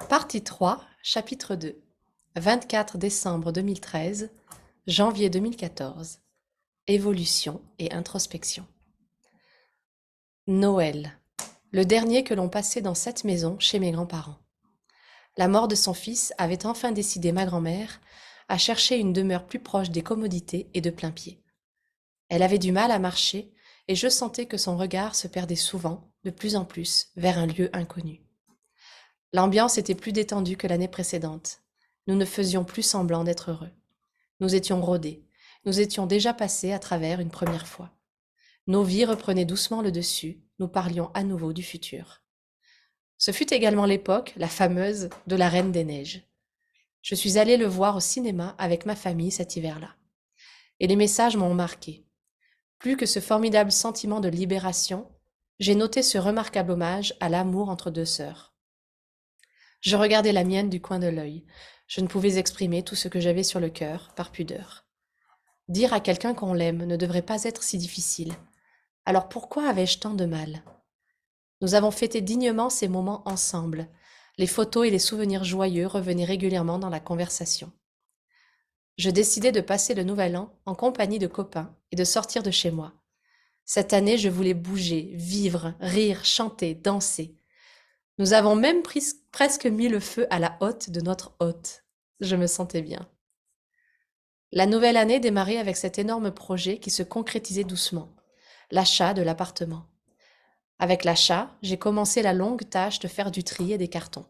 Partie 3, chapitre 2. 24 décembre 2013, janvier 2014. Évolution et introspection. Noël. Le dernier que l'on passait dans cette maison chez mes grands-parents. La mort de son fils avait enfin décidé ma grand-mère à chercher une demeure plus proche des commodités et de plain-pied. Elle avait du mal à marcher et je sentais que son regard se perdait souvent, de plus en plus, vers un lieu inconnu. L'ambiance était plus détendue que l'année précédente. Nous ne faisions plus semblant d'être heureux. Nous étions rodés. Nous étions déjà passés à travers une première fois. Nos vies reprenaient doucement le dessus. Nous parlions à nouveau du futur. Ce fut également l'époque, la fameuse, de la Reine des Neiges. Je suis allée le voir au cinéma avec ma famille cet hiver-là. Et les messages m'ont marqué. Plus que ce formidable sentiment de libération, j'ai noté ce remarquable hommage à l'amour entre deux sœurs. Je regardais la mienne du coin de l'œil. Je ne pouvais exprimer tout ce que j'avais sur le cœur, par pudeur. Dire à quelqu'un qu'on l'aime ne devrait pas être si difficile. Alors pourquoi avais-je tant de mal? Nous avons fêté dignement ces moments ensemble. Les photos et les souvenirs joyeux revenaient régulièrement dans la conversation. Je décidai de passer le nouvel an en compagnie de copains et de sortir de chez moi. Cette année, je voulais bouger, vivre, rire, chanter, danser. Nous avons même presque mis le feu à la hotte de notre hôte. Je me sentais bien. La nouvelle année démarrait avec cet énorme projet qui se concrétisait doucement, l'achat de l'appartement. Avec l'achat, j'ai commencé la longue tâche de faire du tri et des cartons.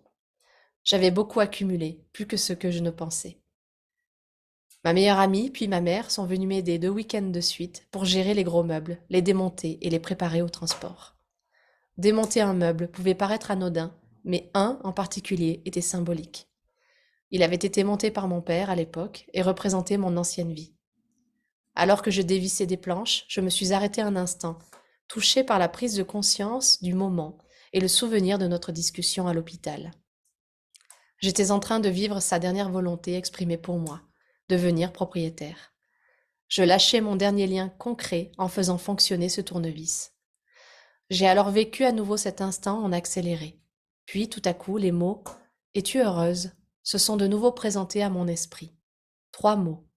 J'avais beaucoup accumulé, plus que ce que je ne pensais. Ma meilleure amie puis ma mère sont venues m'aider 2 week-ends de suite pour gérer les gros meubles, les démonter et les préparer au transport. Démonter un meuble pouvait paraître anodin, mais un en particulier était symbolique. Il avait été monté par mon père à l'époque et représentait mon ancienne vie. Alors que je dévissais des planches, je me suis arrêtée un instant, touchée par la prise de conscience du moment et le souvenir de notre discussion à l'hôpital. J'étais en train de vivre sa dernière volonté exprimée pour moi, devenir propriétaire. Je lâchais mon dernier lien concret en faisant fonctionner ce tournevis. J'ai alors vécu à nouveau cet instant en accéléré. Puis, tout à coup, les mots "Es-tu heureuse?" se sont de nouveau présentés à mon esprit. 3 mots.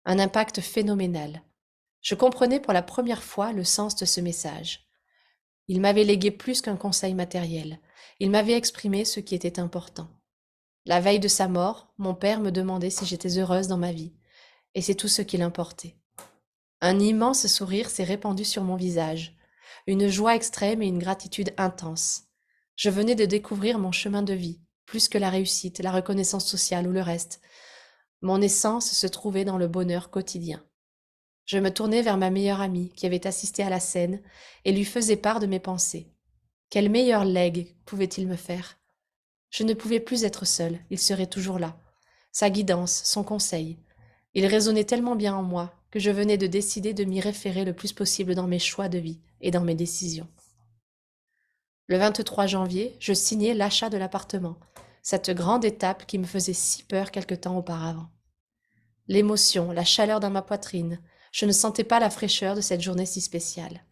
Un impact phénoménal. Je comprenais pour la première fois le sens de ce message. Il m'avait légué plus qu'un conseil matériel. Il m'avait exprimé ce qui était important. La veille de sa mort, mon père me demandait si j'étais heureuse dans ma vie, et c'est tout ce qu'il importait. Un immense sourire s'est répandu sur mon visage, une joie extrême et une gratitude intense. Je venais de découvrir mon chemin de vie, plus que la réussite, la reconnaissance sociale ou le reste. Mon essence se trouvait dans le bonheur quotidien. Je me tournai vers ma meilleure amie qui avait assisté à la scène et lui faisais part de mes pensées. Quel meilleur legs pouvait-il me faire? Je ne pouvais plus être seule, il serait toujours là. Sa guidance, son conseil. Il résonnait tellement bien en moi que je venais de décider de m'y référer le plus possible dans mes choix de vie et dans mes décisions. Le 23 janvier, je signai l'achat de l'appartement, cette grande étape qui me faisait si peur quelque temps auparavant. L'émotion, la chaleur dans ma poitrine, je ne sentais pas la fraîcheur de cette journée si spéciale.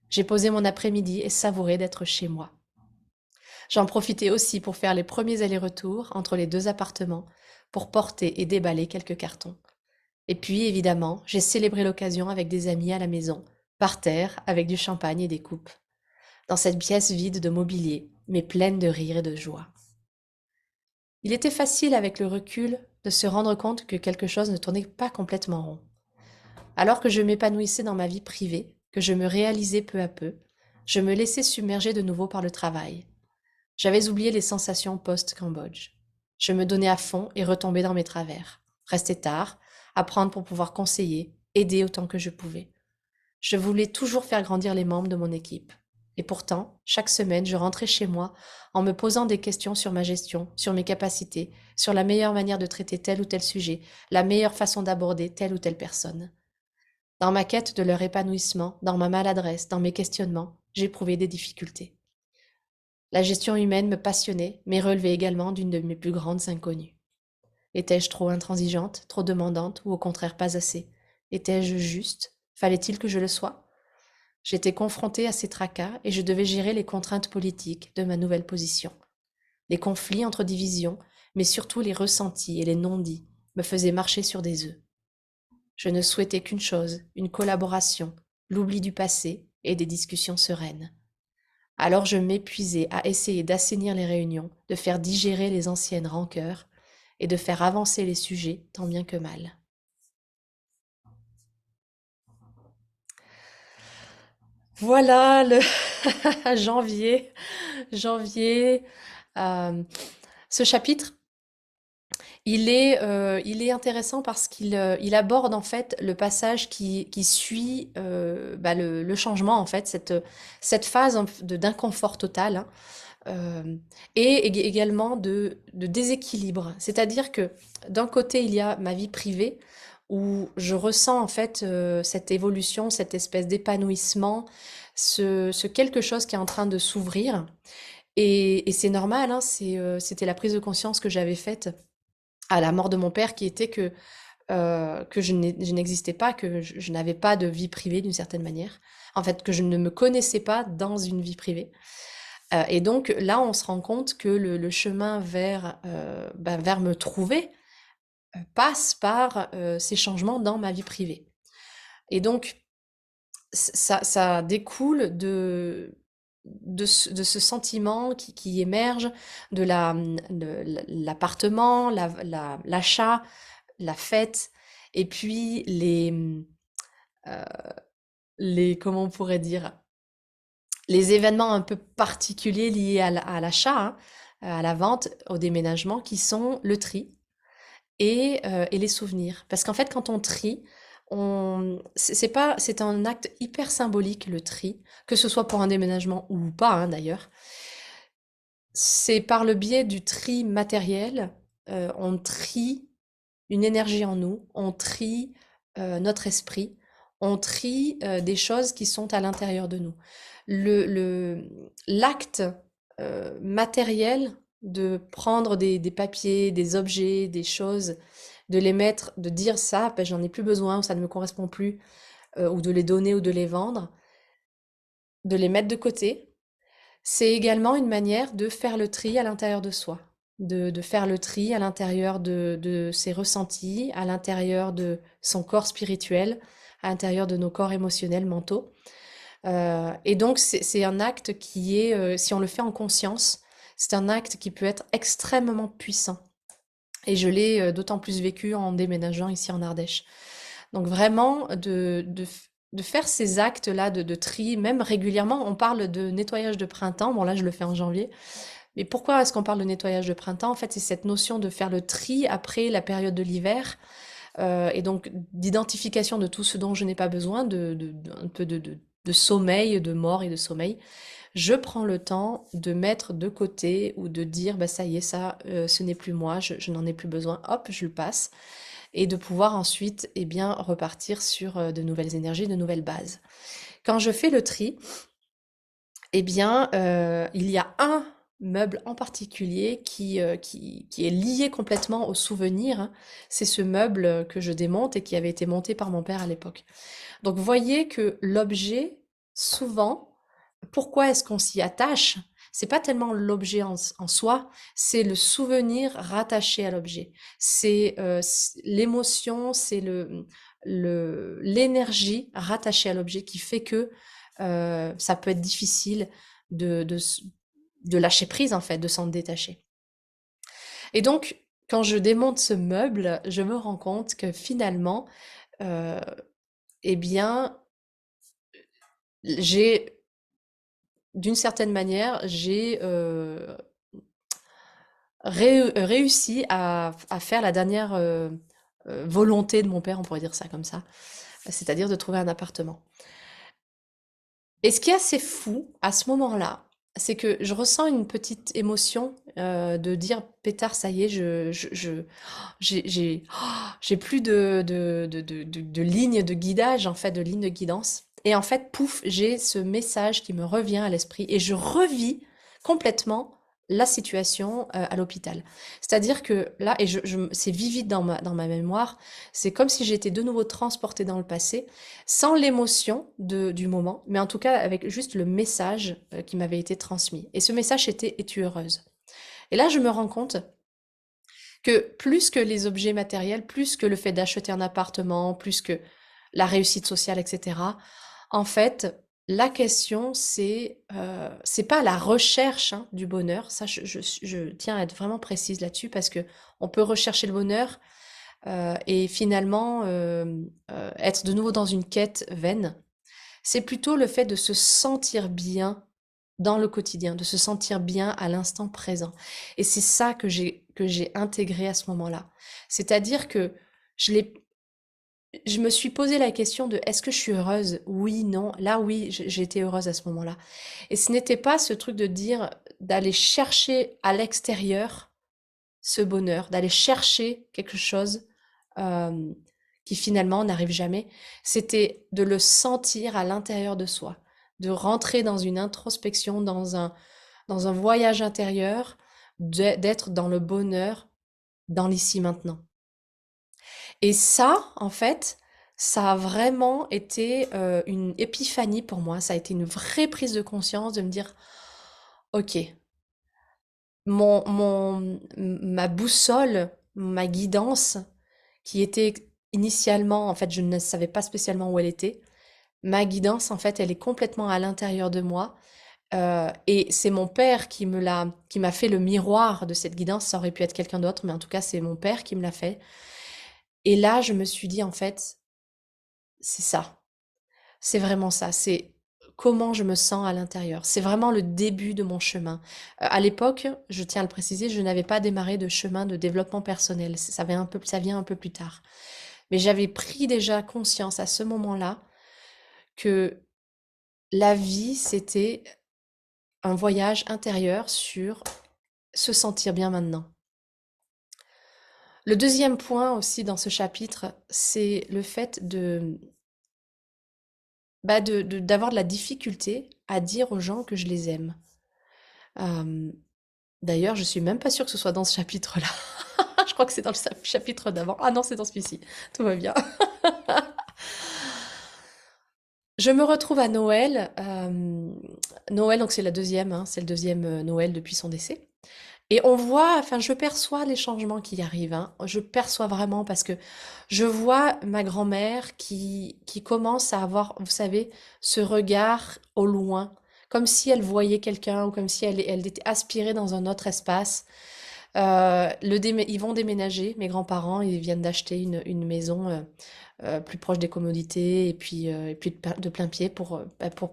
J'ai posé mon après-midi et savouré d'être chez moi. J'en profitais aussi pour faire les premiers allers-retours entre les 2 appartements, pour porter et déballer quelques cartons. Et puis, évidemment, j'ai célébré l'occasion avec des amis à la maison, par terre, avec du champagne et des coupes, dans cette pièce vide de mobilier, mais pleine de rire et de joie. Il était facile avec le recul de se rendre compte que quelque chose ne tournait pas complètement rond. Alors que je m'épanouissais dans ma vie privée, que je me réalisais peu à peu, je me laissais submerger de nouveau par le travail. J'avais oublié les sensations post-Cambodge. Je me donnais à fond et retombais dans mes travers. Rester tard, apprendre pour pouvoir conseiller, aider autant que je pouvais. Je voulais toujours faire grandir les membres de mon équipe. Et pourtant, chaque semaine, je rentrais chez moi en me posant des questions sur ma gestion, sur mes capacités, sur la meilleure manière de traiter tel ou tel sujet, la meilleure façon d'aborder telle ou telle personne. Dans ma quête de leur épanouissement, dans ma maladresse, dans mes questionnements, j'éprouvais des difficultés. La gestion humaine me passionnait, mais relevait également d'une de mes plus grandes inconnues. Étais-je trop intransigeante, trop demandante, ou au contraire pas assez? Étais-je juste? Fallait-il que je le sois? J'étais confrontée à ces tracas et je devais gérer les contraintes politiques de ma nouvelle position. Les conflits entre divisions, mais surtout les ressentis et les non-dits, me faisaient marcher sur des œufs. Je ne souhaitais qu'une chose, une collaboration, l'oubli du passé et des discussions sereines. Alors je m'épuisais à essayer d'assainir les réunions, de faire digérer les anciennes rancœurs et de faire avancer les sujets tant bien que mal. Voilà le janvier, janvier. euh, Ce chapitre, il est intéressant parce qu'il aborde en fait le passage qui suit bah, le changement en fait, cette phase d'inconfort total, hein, et également de déséquilibre. C'est-à-dire que d'un côté, il y a ma vie privée où je ressens en fait cette évolution, cette espèce d'épanouissement, ce quelque chose qui est en train de s'ouvrir. Et c'est normal, hein, c'était la prise de conscience que j'avais faite à la mort de mon père qui était que je n'existais pas, que je n'avais pas de vie privée d'une certaine manière. En fait, que je ne me connaissais pas dans une vie privée. Et donc là, on se rend compte que le chemin vers me trouver passe par ces changements dans ma vie privée. Et donc, ça découle de ce sentiment qui émerge de l'appartement, l'achat, la fête, et puis euh, comment on pourrait dire, les événements un peu particuliers liés à l'achat, hein, à la vente, au déménagement, qui sont le tri et les souvenirs. Parce qu'en fait, quand on trie, c'est un acte hyper symbolique, le tri, que ce soit pour un déménagement ou pas, hein, d'ailleurs. C'est par le biais du tri matériel, on trie une énergie en nous, on trie notre esprit, on trie des choses qui sont à l'intérieur de nous. L'acte matériel de prendre des papiers, des objets, des choses, de les mettre, de dire ça, ben, j'en ai plus besoin ou ça ne me correspond plus, ou de les donner ou de les vendre, de les mettre de côté, c'est également une manière de faire le tri à l'intérieur de soi, de faire le tri à l'intérieur de ses ressentis, à l'intérieur de son corps spirituel, à l'intérieur de nos corps émotionnels, mentaux. Et donc, c'est un acte qui est, si on le fait en conscience, c'est un acte qui peut être extrêmement puissant. Et je l'ai d'autant plus vécu en déménageant ici en Ardèche. Donc vraiment, de faire ces actes-là de tri, même régulièrement, on parle de nettoyage de printemps. Bon, là, je le fais en janvier. Mais pourquoi est-ce qu'on parle de nettoyage de printemps? En fait, c'est cette notion de faire le tri après la période de l'hiver, et donc d'identification de tout ce dont je n'ai pas besoin, un peu de sommeil, de mort et de sommeil. Je prends le temps de mettre de côté ou de dire, bah ça y est, ça, ce n'est plus moi, je n'en ai plus besoin, hop, je le passe. Et de pouvoir ensuite, eh bien, repartir sur de nouvelles énergies, de nouvelles bases. Quand je fais le tri, eh bien, il y a un meuble en particulier qui est lié complètement au souvenir, hein. C'est ce meuble que je démonte et qui avait été monté par mon père à l'époque. Donc, vous voyez que l'objet, souvent, pourquoi est-ce qu'on s'y attache? C'est pas tellement l'objet en soi, c'est le souvenir rattaché à l'objet. C'est l'émotion, c'est l'énergie rattachée à l'objet qui fait que ça peut être difficile de, de, de lâcher prise, en fait, de s'en détacher. Et donc, quand je démonte ce meuble, je me rends compte que finalement, euh, eh bien, j'ai, d'une certaine manière, j'ai réussi à faire la dernière volonté de mon père, on pourrait dire ça comme ça, c'est-à-dire de trouver un appartement. Et ce qui est assez fou à ce moment-là, c'est que je ressens une petite émotion de dire pétard, ça y est, j'ai plus de ligne de guidage, en fait, de ligne de guidance. Et en fait, pouf, j'ai ce message qui me revient à l'esprit et je revis complètement la situation à l'hôpital. C'est-à-dire que là, et c'est vivide dans ma mémoire, c'est comme si j'étais de nouveau transportée dans le passé, sans l'émotion du moment, mais en tout cas avec juste le message qui m'avait été transmis. Et ce message était: es-tu heureuse? Et là, je me rends compte que plus que les objets matériels, plus que le fait d'acheter un appartement, plus que la réussite sociale, etc., en fait, la question, c'est pas la recherche hein, du bonheur. Ça, je tiens à être vraiment précise là-dessus parce que on peut rechercher le bonheur et finalement être de nouveau dans une quête vaine. C'est plutôt le fait de se sentir bien dans le quotidien, de se sentir bien à l'instant présent. Et c'est ça que j'ai intégré à ce moment-là. C'est-à-dire que je l'ai je me suis posé la question de est-ce que je suis heureuse? Oui, non. Là, oui, j'ai été heureuse à ce moment-là. Et ce n'était pas ce truc de dire d'aller chercher à l'extérieur ce bonheur, d'aller chercher quelque chose euh, qui finalement n'arrive jamais. C'était de le sentir à l'intérieur de soi, de rentrer dans une introspection, dans un voyage intérieur, d'être dans le bonheur, dans l'ici maintenant. Et ça, en fait, ça a vraiment été une épiphanie pour moi. Ça a été une vraie prise de conscience de me dire, ok, ma boussole, ma guidance, qui était initialement, en fait, je ne savais pas spécialement où elle était. Ma guidance, en fait, elle est complètement à l'intérieur de moi. Et c'est mon père qui m'a fait le miroir de cette guidance. Ça aurait pu être quelqu'un d'autre, mais en tout cas, c'est mon père qui me l'a fait. Et là, je me suis dit, en fait, c'est ça. C'est vraiment ça. C'est comment je me sens à l'intérieur. C'est vraiment le début de mon chemin. À l'époque, je tiens à le préciser, je n'avais pas démarré de chemin de développement personnel. Ça vient un peu plus tard. Mais j'avais pris déjà conscience à ce moment-là que la vie, c'était un voyage intérieur sur se sentir bien maintenant. Le deuxième point aussi dans ce chapitre, c'est le fait d'avoir de la difficulté à dire aux gens que je les aime. Euh, D'ailleurs, je suis même pas sûre que ce soit dans ce chapitre-là. Je crois que c'est dans le chapitre d'avant. Ah non, c'est dans celui-ci. Tout va bien. Je me retrouve à Noël. Noël, donc c'est la deuxième, hein, c'est le deuxième Noël depuis son décès. Et on voit, enfin, je perçois les changements qui arrivent, hein. Je perçois vraiment parce que je vois ma grand-mère qui commence à avoir, vous savez, ce regard au loin, comme si elle voyait quelqu'un ou comme si elle était aspirée dans un autre espace. Ils vont déménager, mes grands-parents, ils viennent d'acheter une maison plus proche des commodités et puis de plein pied pour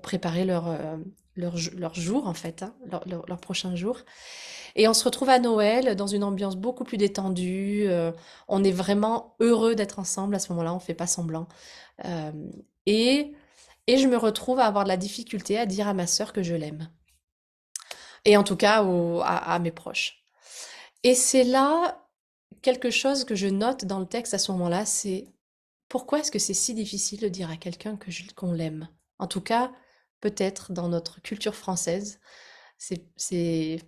préparer leur jour en fait, hein, leur prochain jour. Et on se retrouve à Noël dans une ambiance beaucoup plus détendue. On est vraiment heureux d'être ensemble à ce moment-là, on fait pas semblant. Euh, et, et je me retrouve à avoir de la difficulté à dire à ma sœur que je l'aime. Et en tout cas à mes proches. Et c'est là quelque chose que je note dans le texte à ce moment-là, c'est pourquoi est-ce que c'est si difficile de dire à quelqu'un qu'on l'aime? En tout cas, peut-être dans notre culture française,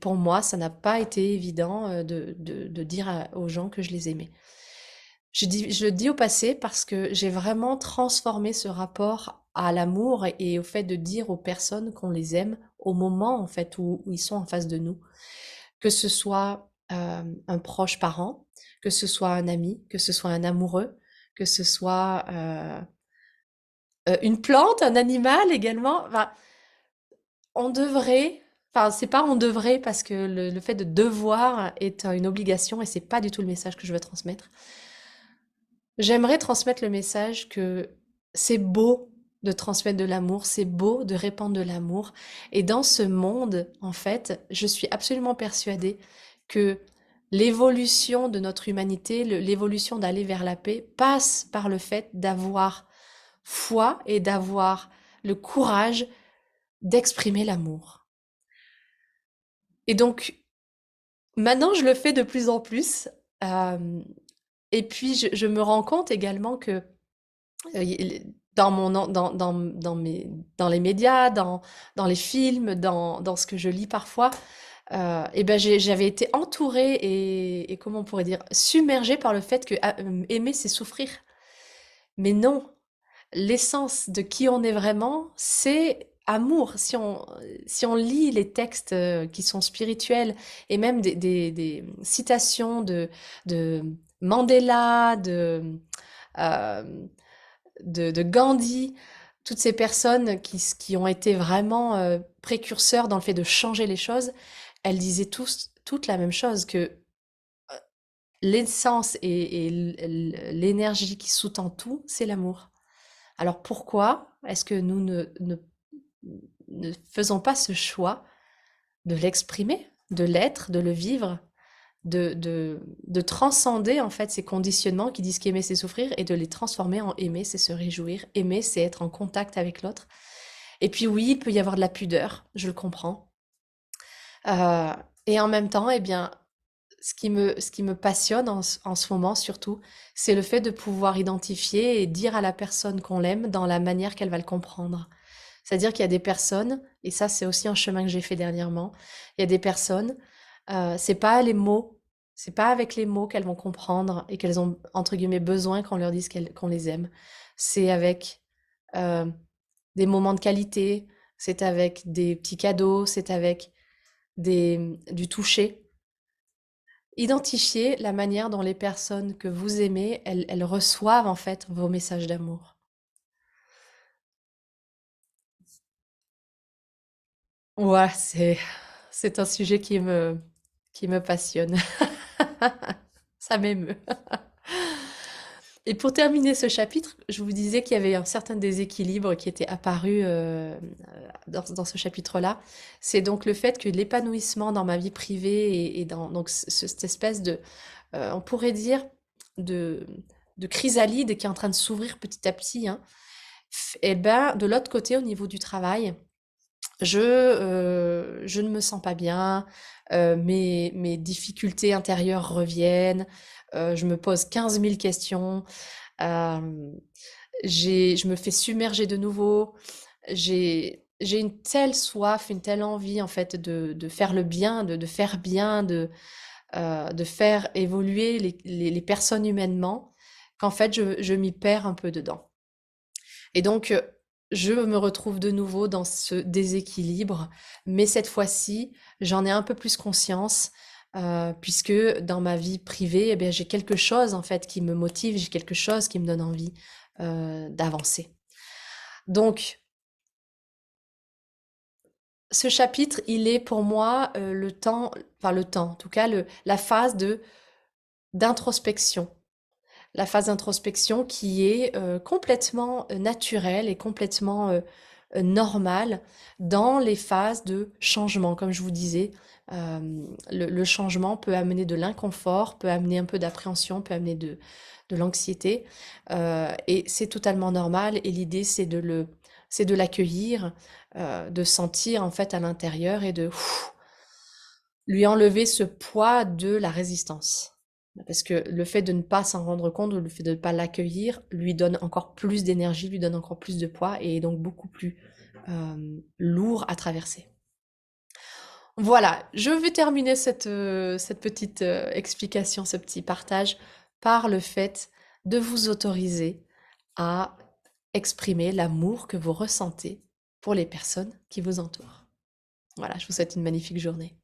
pour moi, ça n'a pas été évident de dire aux gens que je les aimais. Je le dis au passé parce que j'ai vraiment transformé ce rapport à l'amour et au fait de dire aux personnes qu'on les aime au moment en fait où ils sont en face de nous, que ce soit un proche parent, que ce soit un ami, que ce soit un amoureux, que ce soit une plante, un animal également. Enfin, on devrait, enfin c'est pas on devrait parce que le fait de devoir est une obligation et c'est pas du tout le message que je veux transmettre. J'aimerais transmettre le message que c'est beau de transmettre de l'amour, c'est beau de répandre de l'amour. Et dans ce monde, en fait, je suis absolument persuadée que l'évolution de notre humanité, l'évolution d'aller vers la paix, passe par le fait d'avoir foi et d'avoir le courage d'exprimer l'amour. Et donc, maintenant, je le fais de plus en plus. euh, et puis, je me rends compte également que dans dans les médias, dans les films, dans ce que je lis parfois, et ben j'avais été entourée et comment on pourrait dire, submergée par le fait que aimer, c'est souffrir. Mais non, l'essence de qui on est vraiment, c'est amour. Si on lit les textes qui sont spirituels et même des citations de Mandela, euh, de Gandhi, toutes ces personnes qui ont été vraiment précurseurs dans le fait de changer les choses, elles disaient toutes la même chose, que l'essence et l'énergie qui sous-tend tout, c'est l'amour. Alors pourquoi est-ce que nous ne faisons pas ce choix de l'exprimer, de l'être, de le vivre, de transcender en fait ces conditionnements qui disent qu'aimer c'est souffrir et de les transformer en aimer c'est se réjouir, aimer c'est être en contact avec l'autre. Et puis oui, il peut y avoir de la pudeur, je le comprends. Euh, et en même temps, eh bien, ce qui me passionne en ce moment surtout, c'est le fait de pouvoir identifier et dire à la personne qu'on l'aime dans la manière qu'elle va le comprendre. C'est-à-dire qu'il y a des personnes, et ça c'est aussi un chemin que j'ai fait dernièrement, il y a des personnes, c'est pas les mots, c'est pas avec les mots qu'elles vont comprendre et qu'elles ont entre guillemets besoin qu'on leur dise qu'on les aime. C'est avec euh, des moments de qualité, c'est avec des petits cadeaux, c'est avec du toucher. Identifiez la manière dont les personnes que vous aimez, elles reçoivent en fait vos messages d'amour. Ouais, c'est un sujet qui me passionne. Ça m'émeut. Et pour terminer ce chapitre, je vous disais qu'il y avait un certain déséquilibre qui était apparu dans ce chapitre-là. C'est donc le fait que l'épanouissement dans ma vie privée et dans donc cette espèce de, on pourrait dire, de, de chrysalide qui est en train de s'ouvrir petit à petit, hein, et ben de l'autre côté, au niveau du travail, je ne me sens pas bien, mes difficultés intérieures reviennent, je me pose 15 000 questions, hem, je me fais submerger de nouveau. J'ai une telle soif, une telle envie en fait de faire le bien, de faire bien, de faire évoluer les personnes humainement, qu'en fait je m'y perds un peu dedans. Et donc, je me retrouve de nouveau dans ce déséquilibre, mais cette fois-ci, j'en ai un peu plus conscience, puisque dans ma vie privée, eh bien, j'ai quelque chose en fait qui me motive, j'ai quelque chose qui me donne envie d'avancer. Donc, ce chapitre, il est pour moi le temps, enfin le temps, en tout cas la phase d'introspection. La phase d'introspection qui est complètement naturelle et complètement normale dans les phases de changement. Comme je vous disais, le changement peut amener de l'inconfort, peut amener un peu d'appréhension, peut amener de l'anxiété. Et c'est totalement normal. Et l'idée, c'est de l'accueillir, de sentir en fait à l'intérieur et de lui enlever ce poids de la résistance. Parce que le fait de ne pas s'en rendre compte, ou le fait de ne pas l'accueillir, lui donne encore plus d'énergie, lui donne encore plus de poids et est donc beaucoup plus lourd à traverser. Voilà, je vais terminer cette petite explication, ce petit partage, par le fait de vous autoriser à exprimer l'amour que vous ressentez pour les personnes qui vous entourent. Voilà, je vous souhaite une magnifique journée.